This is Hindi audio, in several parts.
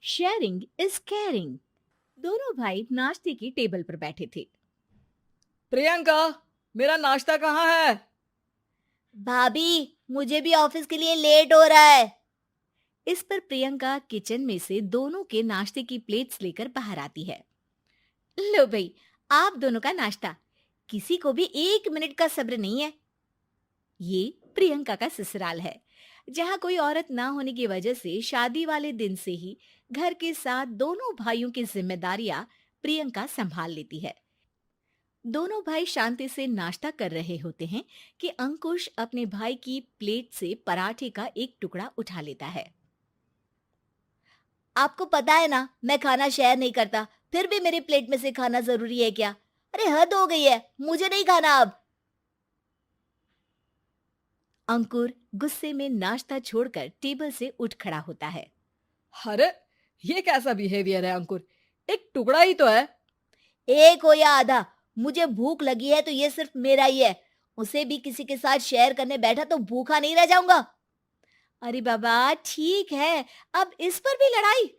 Sharing is caring. दोनों भाई नाश्ते की टेबल पर बैठे थे। प्रियंका, मेरा नाश्ता कहाँ है? भाभी, मुझे भी ऑफिस के लिए लेट हो रहा है। इस पर प्रियंका किचन में से दोनों के नाश्ते की प्लेट्स लेकर बाहर आती है। लो भाई, आप दोनों का नाश्ता। किसी को भी 1 मिनट का सब्र नहीं है। ये प्रियंका का ससुराल है, जहाँ कोई औरत ना होने की वजह से शादी वाले दिन से ही घर के साथ दोनों भाइयों की जिम्मेदारियां प्रियंका संभाल लेती है। दोनों भाई शांति से नाश्ता कर रहे होते हैं कि अंकुश अपने भाई की प्लेट से पराठे का एक टुकड़ा उठा लेता है। आपको पता है ना, मैं खाना शेयर नहीं करता, फिर भी मेरी प्लेट में से खाना जरूरी है क्या? अरे हद हो गई है, मुझे नहीं खाना अब। अंकुर गुस्से में नाश्ता छोड़कर टेबल से उठ खड़ा होता है। अरे, ये कैसा बिहेवियर है अंकुर? एक टुकड़ा ही तो है। एक हो या आधा, मुझे भूख लगी है तो ये सिर्फ मेरा ही है। उसे भी किसी के साथ शेयर करने बैठा तो भूखा नहीं रह जाऊंगा। अरे बाबा ठीक है, अब इस पर भी लड़ाई।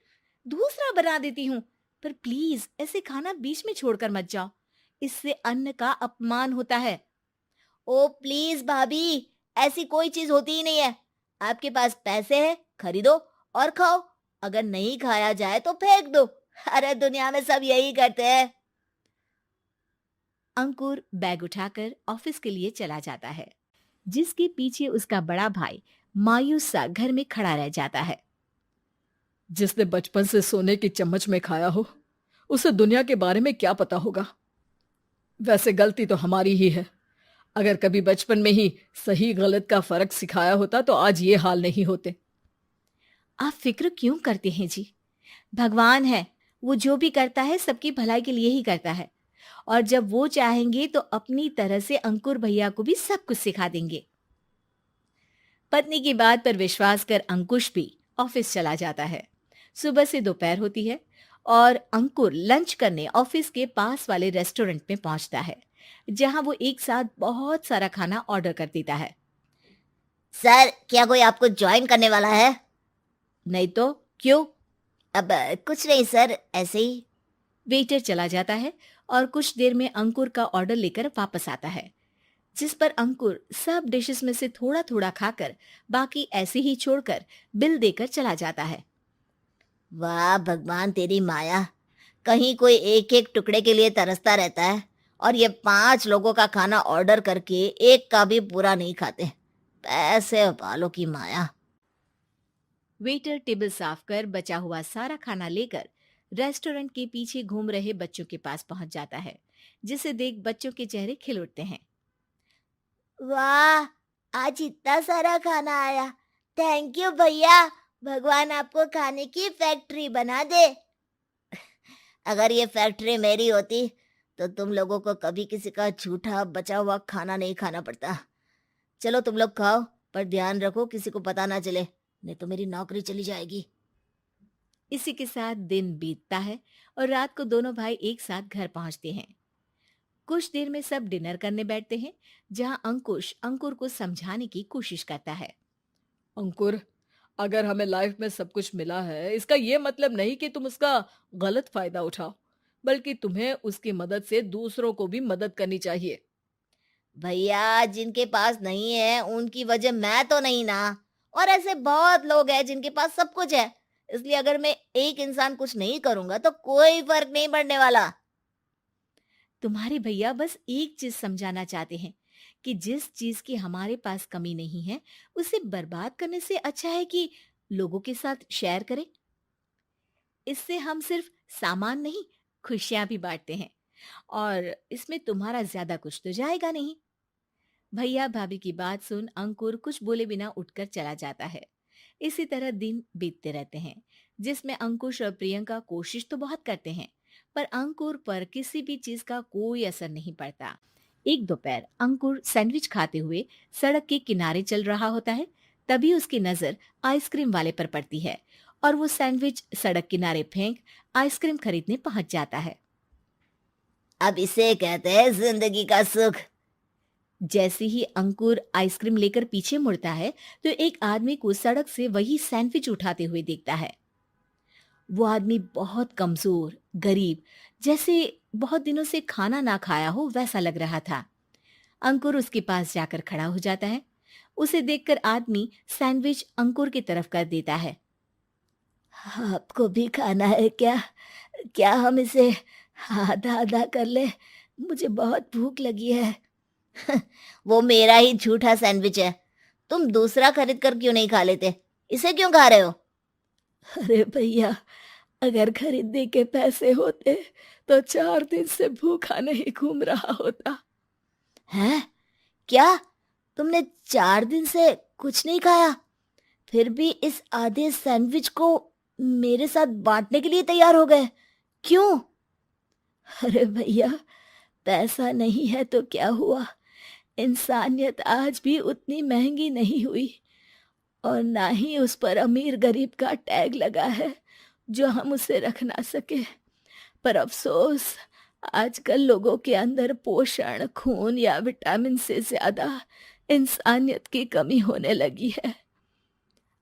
दूसरा बना देती हूँ, पर प्लीज ऐसे खाना बीच में छोड़कर मत जाओ। इससे अन्न का अपमान होता है। ओ प्लीज भाभी, ऐसी कोई चीज होती ही नहीं है। आपके पास पैसे हैं, खरीदो और खाओ। अगर नहीं खाया जाए तो फेंक दो। अरे दुनिया में सब यही करते हैं। अंकुर बैग उठाकर ऑफिस के लिए चला जाता है, जिसके पीछे उसका बड़ा भाई मायूस सा घर में खड़ा रह जाता है। जिसने बचपन से सोने की चम्मच में खाया हो, उसे दुनिया के बारे में क्या पता होगा। वैसे गलती तो हमारी ही है। अगर कभी बचपन में ही सही गलत का फर्क सिखाया होता तो आज ये हाल नहीं होते। आप फिक्र क्यों करते हैं जी? भगवान है, वो जो भी करता है सबकी भलाई के लिए ही करता है। और जब वो चाहेंगे तो अपनी तरह से अंकुर भैया को भी सब कुछ सिखा देंगे। पत्नी की बात पर विश्वास कर अंकुश भी ऑफिस चला जाता है। सुबह से दोपहर होती है और अंकुर लंच करने ऑफिस के पास वाले रेस्टोरेंट में पहुंचता है, जहां वो एक साथ बहुत सारा खाना ऑर्डर कर देता है। सर, क्या कोई आपको ज्वाइन करने वाला है? नहीं तो क्यों? अब कुछ नहीं सर, ऐसे ही। वेटर चला जाता है और कुछ देर में अंकुर का ऑर्डर लेकर वापस आता है, जिस पर अंकुर सब डिशेस में से थोड़ा थोड़ा खाकर बाकी ऐसे ही छोड़कर बिल देकर चला जाता है। वाह भगवान, तेरी माया। कहीं कोई एक एक टुकड़े के लिए तरसता रहता है और ये 5 लोगों का खाना ऑर्डर करके एक का भी पूरा नहीं खाते। पैसे वालों की माया। वेटर टेबल साफ कर बचा हुआ सारा खाना लेकर रेस्टोरेंट के पीछे घूम रहे बच्चों के पास पहुंच जाता है, जिसे देख बच्चों के चेहरे खिल उठते हैं। वाह, आज इतना सारा खाना आया। थैंक यू भैया। भगवान आपको खाने की फैक्ट्री बना दे। अगर ये फैक्ट्री मेरी होती तो तुम लोगों को कभी किसी का झूठा बचा हुआ खाना नहीं खाना पड़ता। चलो तुम लोग खाओ, पर ध्यान रखो किसी को पता ना चले, नहीं तो मेरी नौकरी चली जाएगी। इसी के साथ दिन बीतता है और रात को दोनों भाई एक साथ घर पहुंचते हैं। कुछ देर में सब डिनर करने बैठते हैं, जहां अंकुश अंकुर को समझाने की कोशिश करता है। अंकुर, अगर हमें लाइफ में सब कुछ मिला है, इसका ये मतलब नहीं कि तुम उसका गलत फायदा उठाओ, बल्कि तुम्हें उसकी मदद से दूसरों को भी मदद करनी चाहिए। भैया, जिनके पास नहीं है उनकी वजह मैं तो नहीं ना। और ऐसे बहुत लोग हैं जिनके पास सब कुछ है। इसलिए अगर मैं एक इंसान कुछ नहीं करूंगा तो कोई फर्क नहीं पड़ने वाला। तुम्हारे भैया बस एक चीज समझाना चाहते हैं कि जिस चीज की हमारे पास कमी नहीं है, उसे बर्बाद करने से अच्छा है कि लोगों के साथ शेयर करें। इससे हम सिर्फ सामान नहीं, खुशियां भी बांटते हैं, और इसमें तुम्हारा ज्यादा कुछ तो जाएगा नहीं। भैया भाभी की बात सुन अंकुर कुछ बोले बिना उठकर चला जाता है। इसी तरह दिन बीतते रहते हैं, जिसमें अंकुश और प्रियंका कोशिश तो बहुत करते हैं, पर अंकुर पर किसी भी चीज का कोई असर नहीं पड़ता। एक दोपहर अंकुर सैंडविच खाते हुए सड़क के किनारे चल रहा होता है। तभी उसकी नजर आइसक्रीम वाले पर पड़ती है और वो सैंडविच सड़क किनारे फेंक आइसक्रीम खरीदने पहुंच जाता है। अब इसे कहते हैं जिंदगी का सुख। जैसे ही अंकुर आइसक्रीम लेकर पीछे मुड़ता है तो एक आदमी को सड़क से वही सैंडविच उठाते हुए देखता है। वो आदमी बहुत कमजोर, गरीब, जैसे बहुत दिनों से खाना ना खाया हो वैसा लग रहा था। अंकुर उसके पास जाकर खड़ा हो जाता है। उसे देखकर आदमी सैंडविच अंकुर की तरफ कर देता है। आपको भी खाना है क्या? क्या हम इसे आधा आधा कर ले? मुझे बहुत भूख लगी है। वो मेरा ही झूठा सैंडविच है। तुम दूसरा खरीद कर क्यों नहीं खा लेते? इसे क्यों खा रहे हो? अरे भैया, अगर खरीदने के पैसे होते तो 4 दिन से भूखा नहीं घूम रहा होता। हैं? क्या? तुमने 4 दिन से कुछ नहीं खाया? फिर भी इस आधे सैंडविच को मेरे साथ बांटने के लिए तैयार हो गए? क्यों? अरे भैया, पैसा नहीं है तो क्या हुआ, इंसानियत आज भी उतनी महंगी नहीं हुई, और ना ही उस पर अमीर गरीब का टैग लगा है जो हम उसे रख ना सके। पर अफसोस, आजकल लोगों के अंदर पोषण, खून या विटामिन से ज्यादा इंसानियत की कमी होने लगी है।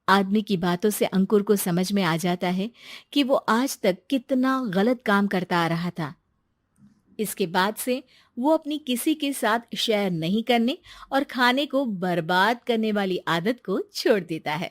आदमी की बातों से अंकुर को समझ में आ जाता है कि वो आज तक कितना गलत काम करता आ रहा था। इसके बाद से वो अपनी किसी के साथ शेयर नहीं करने और खाने को बर्बाद करने वाली आदत को छोड़ देता है।